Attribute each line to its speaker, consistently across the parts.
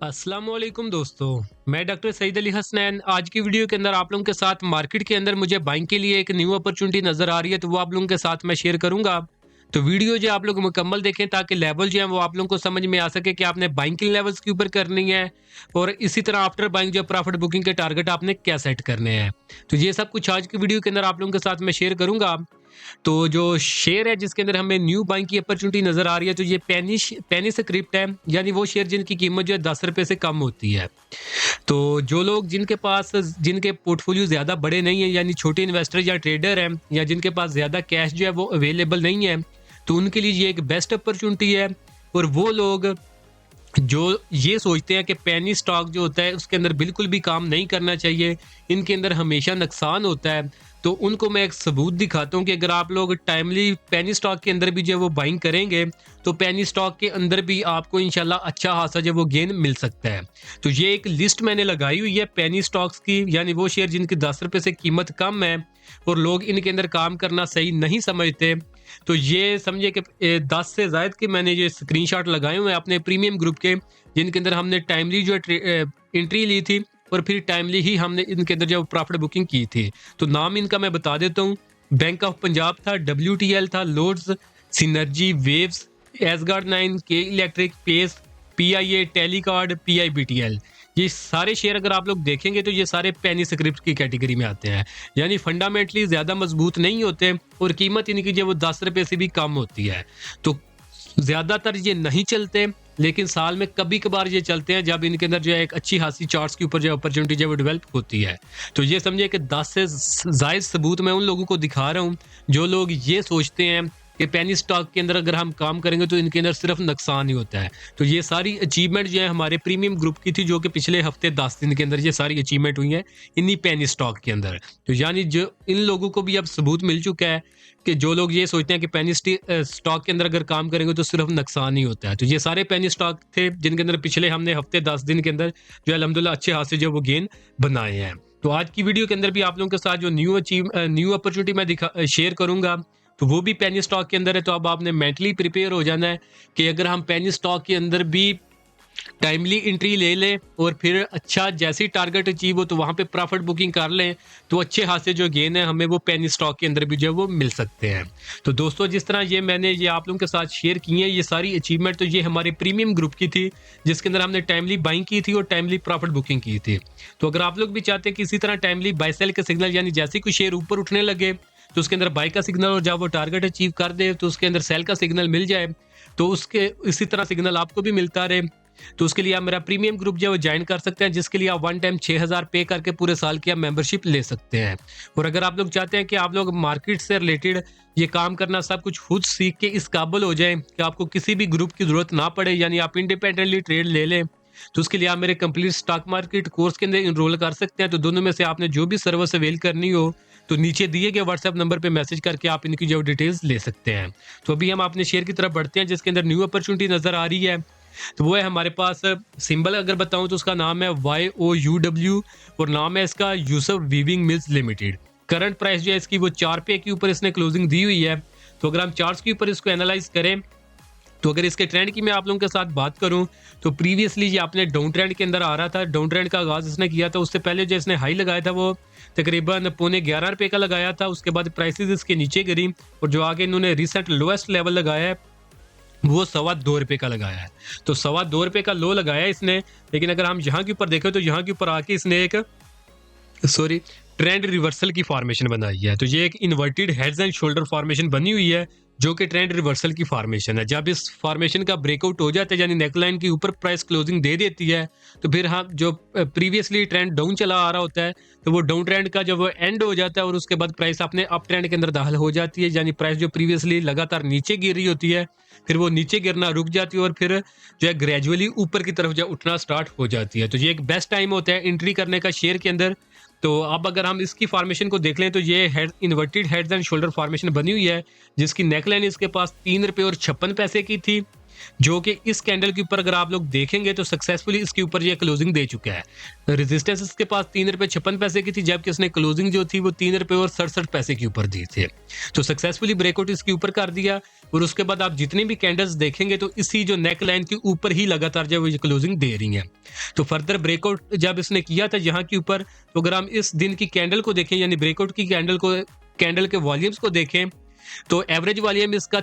Speaker 1: अस्सलाम वालेकुम दोस्तों। मैं डॉक्टर सईद अली हसनैन। आज की वीडियो के अंदर आप लोगों के साथ मार्केट के अंदर मुझे बाइंग के लिए एक न्यू अपॉर्चुनिटी नज़र आ रही है, तो वो आप लोगों के साथ मैं शेयर करूंगा। तो वीडियो जो आप लोग मुकम्मल देखें ताकि लेवल जो है वो आप लोगों को समझ में आ सके कि आपने बाइंग के लेवल्स के ऊपर करनी है, और इसी तरह आफ्टर बाइंग जो प्रॉफिट बुकिंग के टारगेट आपने क्या सेट करने हैं। तो ये सब कुछ आज की वीडियो के अंदर आप लोगों के साथ मैं शेयर करूंगा। तो जो शेयर है जिसके अंदर हमें न्यू बाइंग की अपॉर्चुनिटी नज़र आ रही है, तो ये पेनी स्क्रिप्ट है, यानी वो शेयर जिनकी कीमत जो है 10 रुपए से कम होती है। तो जो लोग जिनके पोर्टफोलियो ज़्यादा बड़े नहीं हैं, यानी छोटे इन्वेस्टर या ट्रेडर हैं, या जिनके पास ज़्यादा कैश जो है वो अवेलेबल नहीं है, तो उनके लिए ये एक बेस्ट अपॉर्चुनिटी है। और वो लोग जो ये सोचते हैं कि पेनी स्टॉक जो होता है उसके अंदर बिल्कुल भी काम नहीं करना चाहिए, इनके अंदर हमेशा नुकसान होता है, तो उनको मैं एक सबूत दिखाता हूँ कि अगर आप लोग टाइमली पेनी स्टॉक के अंदर भी जो है वो बाइंग करेंगे, तो पेनी स्टॉक के अंदर भी आपको इंशाल्लाह अच्छा खासा जो है वो गेन मिल सकता है। तो ये एक लिस्ट मैंने लगाई हुई है पेनी स्टॉक्स की, यानी वो शेयर जिनकी 10 रुपए से कीमत कम है और लोग इनके अंदर काम करना सही नहीं समझते। तो ये समझिए कि 10 से ज़ायद के मैंने ये स्क्रीनशॉट लगाए हुए हैं अपने प्रीमियम ग्रुप के, जिनके अंदर हमने टाइमली जो एंट्री ली थी, और फिर टाइमली ही हमने इनके अंदर जो प्रॉफिट बुकिंग की थी। तो नाम इनका मैं बता देता हूँ। बैंक ऑफ पंजाब था, WTL था, loads, synergy, waves, Asgard 9, K Electric, Pace, PIA, Telecard, PIBTL। ये सारे शेयर अगर आप लोग देखेंगे तो ये सारे पेनी स्क्रिप्ट की कैटेगरी में आते हैं, यानी फंडामेंटली ज़्यादा मजबूत नहीं होते, और कीमत इनकी जो वो 10 रुपए से भी कम होती है। तो ज़्यादातर ये नहीं चलते, लेकिन साल में कभी कभार ये चलते हैं जब इनके अंदर जो है एक अच्छी खासी चार्ट्स के ऊपर जो अपॉर्चुनिटी जो है वो डेवलप होती है। तो ये समझिए कि 10 से ज़ायद सबूत मैं उन लोगों को दिखा रहा हूँ जो लोग ये सोचते हैं कि पेनी स्टॉक के अंदर अगर हम काम करेंगे तो इनके अंदर सिर्फ नुकसान ही होता है। तो ये सारी अचीवमेंट जो है हमारे प्रीमियम ग्रुप की थी, जो कि पिछले हफ्ते 10 दिन के अंदर ये सारी अचीवमेंट हुई है इन्हीं पेनी स्टॉक के अंदर। तो यानी जो इन लोगों को भी अब सबूत मिल चुका है कि जो लोग ये सोचते हैं कि पेनी स्टॉक के अंदर अगर काम करेंगे तो सिर्फ नुकसान ही होता है। तो ये सारे पेनी स्टॉक थे जिनके अंदर पिछले हमने हफ्ते 10 दिन के अंदर जो अल्हम्दुलिल्लाह अच्छे खासे जो वो गेन बनाए हैं। तो आज की वीडियो के अंदर भी आप लोगों के साथ जो न्यू अपॉर्चुनिटी मैं शेयर करूंगा, तो वो भी पेनी स्टॉक के अंदर है। तो अब आपने मेंटली प्रिपेयर हो जाना है कि अगर हम पेनी स्टॉक के अंदर भी टाइमली एंट्री ले लें और फिर अच्छा जैसे ही टारगेट अचीव हो तो वहाँ पे प्रॉफिट बुकिंग कर लें, तो अच्छे खासे जो गेन है हमें वो पेनी स्टॉक के अंदर भी जो है वो मिल सकते हैं। तो दोस्तों, जिस तरह ये मैंने ये आप लोगों के साथ शेयर की है ये सारी अचीवमेंट, तो ये हमारे प्रीमियम ग्रुप की थी जिसके अंदर हमने टाइमली बाइंग की थी और टाइमली प्रॉफिट बुकिंग की थी। तो अगर आप लोग भी चाहते हैं कि इसी तरह टाइमली बाय सेल के सिग्नल, यानी जैसे कोई शेयर ऊपर उठने लगे तो उसके अंदर बाई का सिग्नल, और जब वो टारगेट अचीव कर दे तो उसके अंदर सेल का सिग्नल मिल जाए, तो उसके इसी तरह सिग्नल आपको भी मिलता रहे, तो उसके लिए आप मेरा प्रीमियम ग्रुप जो है वो ज्वाइन कर सकते हैं, जिसके लिए आप वन टाइम 6000 पे करके पूरे साल की आप मेंबरशिप ले सकते हैं। और अगर आप लोग चाहते हैं कि आप लोग मार्केट से रिलेटेड ये काम करना सब कुछ खुद सीख के इस काबिल हो जाएं कि आपको किसी भी ग्रुप की जरूरत ना पड़े, यानी आप इंडिपेंडेंटली ट्रेड ले लें, तो उसके लिए आप मेरे कंप्लीट स्टॉक मार्केट कोर्स के अंदर इनरोल कर सकते हैं। तो दोनों में से आपने जो भी सर्विस अवेल करनी हो, तो नीचे दिए गए व्हाट्सएप नंबर पे मैसेज करके आप इनकी जो डिटेल्स ले सकते हैं। तो अभी हम अपने शेयर की तरफ बढ़ते हैं जिसके अंदर न्यू अपॉर्चुनिटी नजर आ रही है। तो वो है हमारे पास, सिंबल अगर बताऊं तो उसका नाम है YOUW, और नाम है इसका Yusuf weaving mills limited. Current price जो है इसकी वो 4 पे के ऊपर इसने क्लोजिंग दी हुई है। तो अगर हम चार्ट्स के ऊपर इसको एनालाइज करें, तो अगर इसके ट्रेंड की मैं आप लोगों के साथ बात करूं, तो प्रीवियसली ये आपने डाउन ट्रेंड के अंदर आ रहा था। डाउन ट्रेंड का आगाज इसने किया था, उससे पहले जो इसने हाई लगाया था वो तकरीबन पौने 11 रुपए का लगाया था। उसके बाद प्राइसेस इसके नीचे गिरी, और जो आगे इन्होंने रिसेंट लोएस्ट लेवल लगाया है वो 2.25 रुपए का लगाया है। तो 2.25 रुपए का लो लगाया है इसने, लेकिन अगर हम यहाँ के ऊपर देखें तो यहाँ के ऊपर आके इसने एक ट्रेंड रिवर्सल की फॉर्मेशन बनाई है। तो ये एक inverted heads and shoulder formation बनी हुई है, जो कि ट्रेंड रिवर्सल की फॉर्मेशन है। जब इस फॉर्मेशन का ब्रेकआउट हो जाता है, यानी नेकलाइन के ऊपर प्राइस क्लोजिंग दे देती है, तो फिर हम जो प्रीवियसली ट्रेंड डाउन चला आ रहा होता है, तो वो डाउन ट्रेंड का जब वो एंड हो जाता है और उसके बाद प्राइस अपने अप ट्रेंड के अंदर दाखिल हो जाती है, यानी प्राइस जो प्रीवियसली लगातार नीचे गिर रही होती है, फिर वो नीचे गिरना रुक जाती है और फिर जो है ग्रेजुअली ऊपर की तरफ जो उठना स्टार्ट हो जाती है। तो ये एक बेस्ट टाइम होता है एंट्री करने का शेयर के अंदर। तो अब अगर हम इसकी फॉर्मेशन को देख लें, तो ये head inverted heads and shoulder formation बनी हुई है, जिसकी नेकलाइन इसके पास 3 रुपए और 56 पैसे की थी। जो कि इस कैंडल के ऊपर अगर आप लोग देखेंगे तो सक्सेसफुली इसके ऊपर ये क्लोजिंग दे चुका है। रेजिस्टेंस इसके पास 3 रुपये 56 पैसे की थी, जबकि इसने क्लोजिंग जो थी वो 3 रुपये और 67 पैसे के ऊपर दी थी। तो सक्सेसफुली ब्रेकआउट इसके ऊपर कर दिया और उसके बाद आप जितनी भी कैंडल्स देखेंगे तो इसी जो नेक लाइन के ऊपर ही लगातार जो ये क्लोजिंग दे रही है। तो फर्दर ब्रेकआउट जब इसने किया था यहाँ के ऊपर, तो अगर हम इस दिन की कैंडल को देखें यानी ब्रेकआउट की कैंडल के वॉल्यूम्स को देखें तो एवरेज वॉल्यूम इसका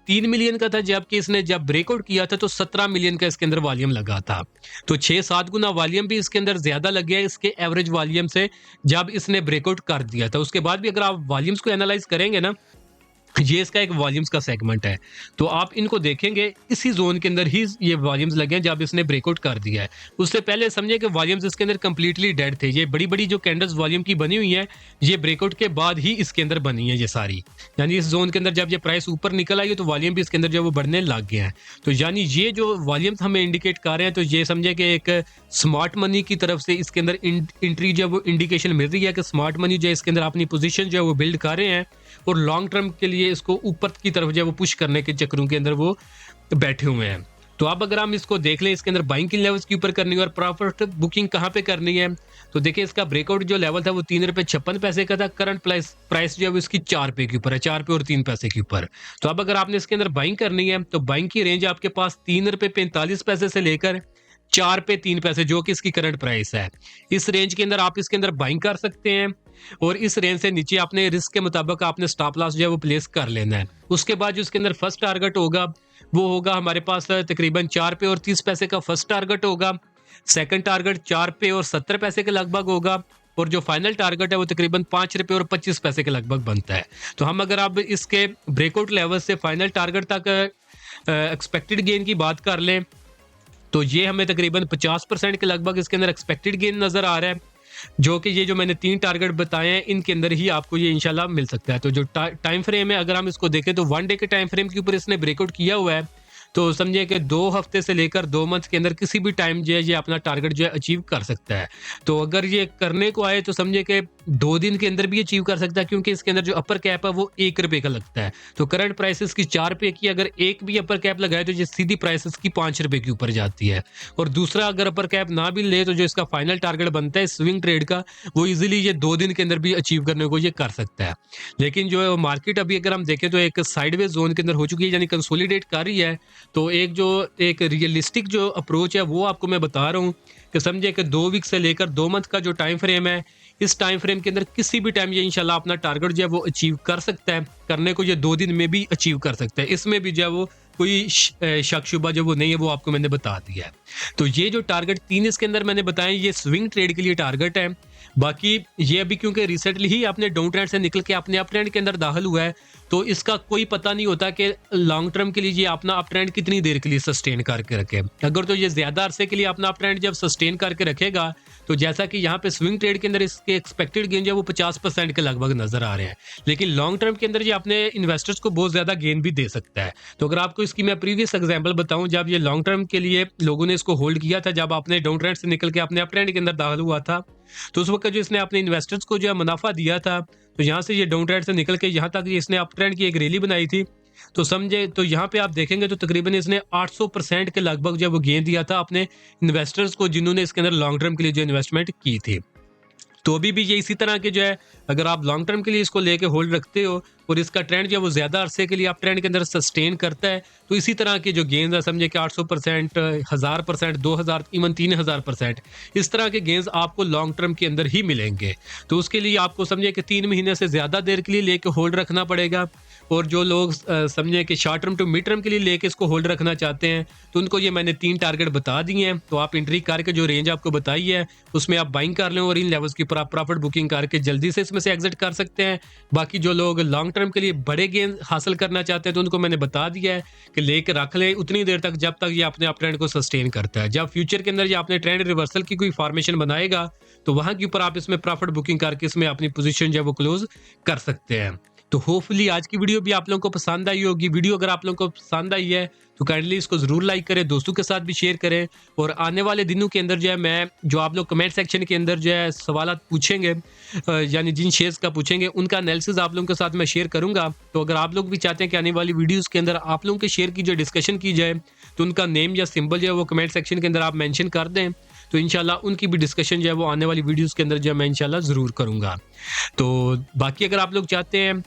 Speaker 1: 3 मिलियन का था, जबकि इसने जब ब्रेकआउट किया था तो 17 मिलियन का इसके अंदर वॉल्यूम लगा था। तो 6-7 गुना वॉल्यूम भी इसके अंदर ज्यादा लग गया इसके एवरेज वॉल्यूम से जब इसने ब्रेकआउट कर दिया था। उसके बाद भी अगर आप वॉल्यूम्स को एनालाइज करेंगे ना, ये इसका एक वॉल्यूम्स का सेगमेंट है, तो आप इनको देखेंगे इसी जोन के अंदर ही ये वॉल्यूम्स लगे हैं जब इसने ब्रेकआउट कर दिया है। उससे पहले समझिए कि वॉल्यूम्स इसके अंदर कंप्लीटली डेड थे। ये बड़ी बड़ी जो कैंडल्स वॉल्यूम की बनी हुई है ये ब्रेकआउट के बाद ही इसके अंदर बनी है ये सारी, यानी इस जोन के अंदर जब ये प्राइस ऊपर निकल आई है तो वॉल्यूम भी इसके अंदर जो वो बढ़ने लग गए हैं। तो यानी ये जो वॉल्यूम्स हमें इंडिकेट कर रहे हैं तो ये समझे कि एक स्मार्ट मनी की तरफ से इसके अंदर एंट्री जो वो इंडिकेशन मिल रही है कि स्मार्ट मनी जो है इसके अंदर अपनी पोजीशन जो है वो बिल्ड कर रहे हैं और लॉन्ग टर्म के लिए इसको ऊपर की तरफ जो है वो पुश करने के चक्रों के अंदर वो बैठे हुए हैं। तो अब अगर हम इसको देख लें, इसके अंदर बाइंग की लेवल्स के ऊपर करनी है और प्रॉफिट बुकिंग कहाँ पे करनी है, तो देखिए इसका ब्रेकआउट जो लेवल था वो 3 रुपये 56 पैसे का था। करंट प्राइस जो है वो इसकी 4 रुपये के ऊपर है, 4 रुपये और 3 पैसे के ऊपर। तो अब अगर आपने इसके अंदर बाइंग करनी है तो बाइंग की रेंज आपके पास 3 रुपये 45 पैसे से लेकर 4 रुपये 3 पैसे जो कि इसकी करंट प्राइस है, इस रेंज के अंदर आप इसके अंदर बाइंग कर सकते हैं और इस रेंज से नीचे आपने रिस्क के मुताबिक आपने स्टॉप लॉस जो है वो प्लेस कर लेना है। उसके बाद जो इसके अंदर फर्स्ट टारगेट होगा वो होगा हमारे पास तकरीबन 4 रुपये और 30 पैसे का फर्स्ट टारगेट होगा। सेकंड टारगेट 4 रुपये और 70 पैसे के लगभग होगा और जो फाइनल टारगेट है वो तकरीबन 5 रुपये और 25 पैसे के लगभग बनता है। तो हम अगर अब इसके ब्रेकआउट लेवल से फाइनल टारगेट तक एक्सपेक्टेड गेन की बात कर लें तो ये हमें तकरीबन 50% के लगभग इसके अंदर एक्सपेक्टेड गेन नजर आ रहा है, जो कि ये जो मैंने 3 टारगेट बताए हैं इनके अंदर ही आपको ये इंशाल्लाह मिल सकता है। तो जो टाइम फ्रेम है अगर हम इसको देखें तो 1 डे के टाइम फ्रेम के ऊपर इसने ब्रेकआउट किया हुआ है, तो समझिए कि 2 हफ्ते से लेकर 2 मंथ के अंदर किसी भी टाइम जो है ये अपना टारगेट जो है अचीव कर सकता है। तो अगर ये करने को आए तो समझिए कि 2 दिन के अंदर भी अचीव कर सकता है, क्योंकि इसके अंदर जो अपर कैप है वो 1 रुपये का लगता है। तो करंट प्राइसेस की 4 रुपये की अगर एक भी अपर कैप लगाए तो ये सीधी प्राइसेस की 5 रुपये के ऊपर जाती है। और दूसरा अगर अपर कैप ना भी ले तो जो इसका फाइनल टारगेट बनता है स्विंग ट्रेड का वो इजीली ये 2 दिन के अंदर भी अचीव करने को ये कर सकता है। लेकिन जो है मार्केट अभी अगर हम देखें तो एक साइडवेज जोन के अंदर हो चुकी है, यानी कंसोलिडेट कर रही है। तो एक रियलिस्टिक जो अप्रोच है वो आपको मैं बता रहा हूँ कि समझे कि 2 वीक से लेकर 2 मंथ का जो टाइम फ्रेम है, इस टाइम फ्रेम के अंदर किसी भी टाइम ये इंशाल्लाह अपना टारगेट जो है वो अचीव कर सकता है। करने को ये 2 दिन में भी अचीव कर सकता है, इसमें भी जो है वो कोई शक शुबा जो वो नहीं है, वो आपको मैंने बता दिया है। तो ये जो टारगेट 3 इसके अंदर मैंने बताया ये स्विंग ट्रेड के लिए टारगेट है। बाकी ये अभी क्योंकि रिसेंटली ही आपने डाउन ट्रेंड से निकल के अपने अप ट्रेंड के अंदर दाखिल हुआ है, तो इसका कोई पता नहीं होता कि लॉन्ग टर्म के लिए ये अपना अप ट्रेंड कितनी देर के लिए सस्टेन करके रखे। अगर तो ये ज्यादा अरसे के लिए अपना अप ट्रेंड जब सस्टेन करके रखेगा तो जैसा कि यहाँ पे स्विंग ट्रेड के अंदर इसके एक्सपेक्टेड गेन जो वो 50% के लगभग नजर आ रहे हैं, लेकिन लॉन्ग टर्म के अंदर ये अपने इन्वेस्टर्स को बहुत ज्यादा गेन भी दे सकता है। तो अगर आपको इसकी मैं प्रीवियस एग्जांपल बताऊं, जब ये लॉन्ग टर्म के लिए लोगों ने इसको होल्ड किया था, जब आपने डाउन ट्रेंड से निकल के अपने अप ट्रेंड के अंदर दाखिल हुआ था, तो उस वक्त जो इसने अपने इन्वेस्टर्स को जो है मुनाफा दिया था, तो यहाँ से ये डाउन ट्रेंड से निकल के यहाँ तक इसने अप ट्रेंड की एक रैली बनाई थी। तो समझे तो यहाँ पे आप देखेंगे तो तकरीबन इसने 800% के लगभग जो वो गेन दिया था अपने इन्वेस्टर्स को जिन्होंने इसके अंदर लॉन्ग टर्म के लिए जो इन्वेस्टमेंट की थी। तो अभी भी ये इसी तरह के जो है अगर आप लॉन्ग टर्म के लिए इसको लेके होल्ड रखते हो और इसका ट्रेंड जो है वो ज्यादा अरसे के लिए आप ट्रेंड के अंदर सस्टेन करता है, तो इसी तरह के जो गेंस है समझे कि 800%, 1000%, 2000, इवन 3000%, इस तरह के गेंस आपको लॉन्ग टर्म के अंदर ही मिलेंगे। तो उसके लिए आपको समझे कि 3 महीने से ज्यादा देर के लिए लेके होल्ड रखना पड़ेगा। और जो लोग समझे कि short term to mid term के लिए लेके इसको होल्ड रखना चाहते हैं तो उनको ये मैंने 3 टारगेट बता दिए हैं। तो आप एंट्री करके जो रेंज आपको बताई है उसमें आप बाइंग कर लें और इन लेवल्स की आप प्रॉफिट बुकिंग करके जल्दी से इसमें से एग्जिट कर सकते हैं। बाकी जो लोग लॉन्ग टर्म के लिए बड़े गेन हासिल करना चाहते हैं तो उनको मैंने बता दिया है कि लेके रख ले उतनी देर तक जब तक ये अपने अप ट्रेंड को सस्टेन करता है। जब फ्यूचर के अंदर ये अपने ट्रेंड रिवर्सल की कोई फॉर्मेशन बनाएगा तो वहां के ऊपर आप इसमें प्रॉफिट बुकिंग करके इसमें अपनी पोजीशन जो है वो क्लोज कर सकते हैं। तो होपफुली आज की वीडियो भी आप लोगों को पसंद आई होगी। वीडियो अगर आप लोगों को पसंद आई है तो काइंडली इसको ज़रूर लाइक करें, दोस्तों के साथ भी शेयर करें। और आने वाले दिनों के अंदर जो है मैं जो आप लोग कमेंट सेक्शन के अंदर जो है सवालात पूछेंगे, यानी जिन शेयर्स का पूछेंगे उनका एनालिसिस आप लोगों के साथ मैं शेयर करूँगा। तो अगर आप लोग भी चाहते हैं कि आने वाली वीडियोज़ के अंदर आप लोगों के शेयर की जो डिस्कशन की जाए, तो उनका नेम या सिंबल जो है वो कमेंट सेक्शन के अंदर आप मेंशन कर दें, तो इंशाल्लाह उनकी भी डिस्कशन जो है वो आने वाली वीडियोज़ के अंदर जो है मैं इंशाल्लाह ज़रूर करूँगा। तो बाकी अगर आप लोग चाहते हैं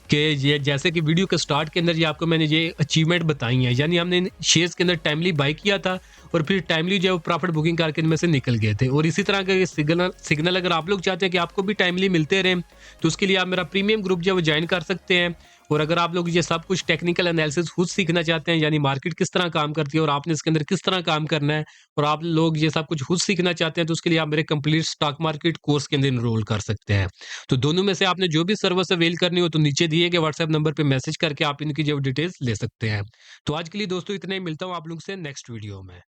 Speaker 1: कि ये जैसे कि वीडियो के स्टार्ट के अंदर ये आपको मैंने ये अचीवमेंट बताई हैं, यानी हमने इन शेयर्स के अंदर टाइमली बाय किया था और फिर टाइमली जो है वो प्रॉफिट बुकिंग करके इनमें से निकल गए थे। और इसी तरह का ये सिग्नल अगर आप लोग चाहते हैं कि आपको भी टाइमली मिलते रहें, तो उसके लिए आप मेरा प्रीमियम ग्रुप जो है वो ज्वाइन कर सकते हैं। और अगर आप लोग ये सब कुछ टेक्निकल एनालिसिस खुद सीखना चाहते हैं, यानी मार्केट किस तरह काम करती है और आपने इसके अंदर किस तरह काम करना है, और आप लोग ये सब कुछ खुद सीखना चाहते हैं, तो उसके लिए आप मेरे कंप्लीट स्टॉक मार्केट कोर्स के अंदर इनरोल कर सकते हैं। तो दोनों में से आपने जो भी सर्विस अवेल करनी हो, तो नीचे दिए गए व्हाट्सएप नंबर पे मैसेज करके आप इनकी जो डिटेल्स ले सकते हैं। तो आज के लिए दोस्तों इतना ही, मिलता हूँ आप लोग से नेक्स्ट वीडियो में।